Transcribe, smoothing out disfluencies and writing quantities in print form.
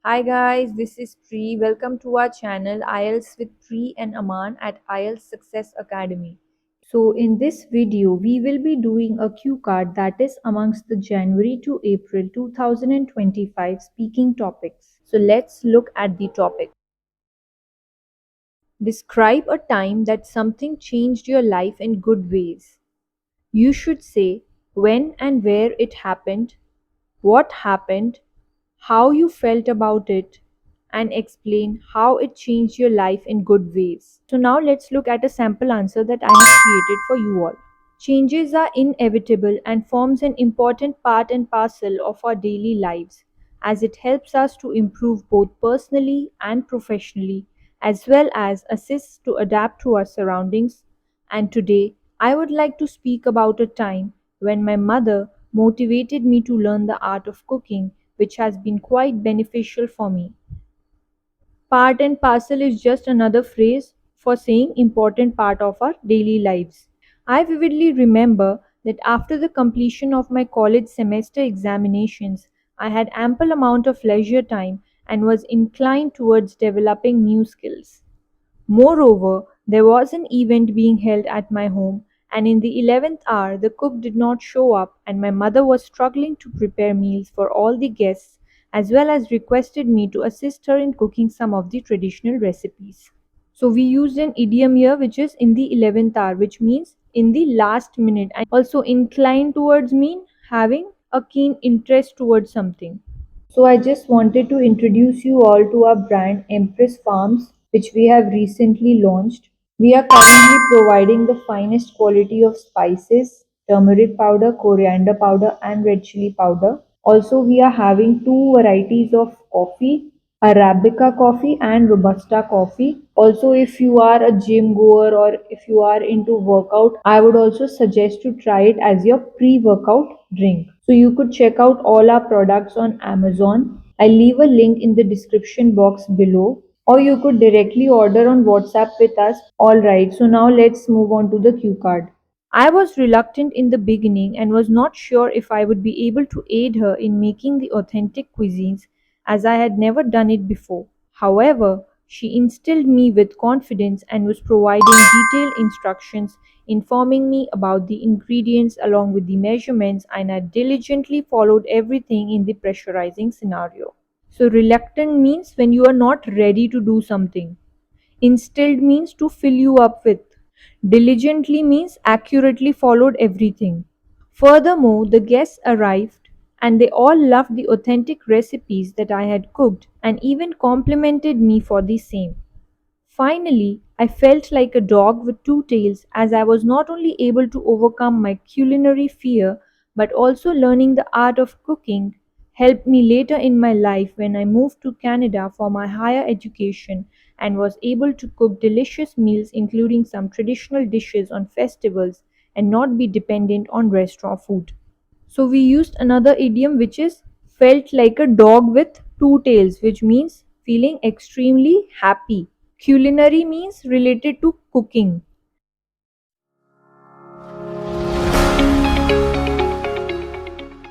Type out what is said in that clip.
Hi guys, this is Pri. Welcome to our channel IELTS with Pri and Aman at IELTS Success Academy. So in this video, we will be doing a cue card that is amongst the January to April 2025 speaking topics. So let's look at the topic. Describe a time that something changed your life in good ways. You should say when and where it happened, what happened, how you felt about it, and explain how it changed your life in good ways. So, now let's look at a sample answer that I have created for you all. Changes are inevitable and forms an important part and parcel of our daily lives as it helps us to improve both personally and professionally as well as assists to adapt to our surroundings. And today I would like to speak about a time when my mother motivated me to learn the art of cooking, which has been quite beneficial for me. Part and parcel is just another phrase for saying important part of our daily lives. I vividly remember that after the completion of my college semester examinations, I had ample amount of leisure time and was inclined towards developing new skills. Moreover, there was an event being held at my home, and in the 11th hour the cook did not show up, and my mother was struggling to prepare meals for all the guests, as well as requested me to assist her in cooking some of the traditional recipes. So, we used an idiom here which is in the 11th hour, which means in the last minute, and also inclined towards mean having a keen interest towards something. So I just wanted to introduce you all to our brand Empress Farms, which we have recently launched. We are currently providing the finest quality of spices, turmeric powder, coriander powder, and red chili powder. Also, we are having two varieties of coffee, Arabica coffee and Robusta coffee. Also, if you are a gym goer or if you are into workout, I would also suggest to try it as your pre-workout drink. So you could check out all our products on Amazon. I'll leave a link in the description box below, or you could directly order on WhatsApp with us. Alright, so now let's move on to the cue card. I was reluctant in the beginning and was not sure if I would be able to aid her in making the authentic cuisines as I had never done it before. However, she instilled me with confidence and was providing detailed instructions, informing me about the ingredients along with the measurements, and I diligently followed everything in the pressurizing scenario. So, reluctant means when you are not ready to do something. Instilled means to fill you up with. Diligently means accurately followed everything. Furthermore, the guests arrived and they all loved the authentic recipes that I had cooked and even complimented me for the same. Finally, I felt like a dog with two tails as I was not only able to overcome my culinary fear but also learning the art of cooking helped me later in my life when I moved to Canada for my higher education and was able to cook delicious meals including some traditional dishes on festivals and not be dependent on restaurant food. So we used another idiom which is felt like a dog with two tails, which means feeling extremely happy. Culinary means related to cooking.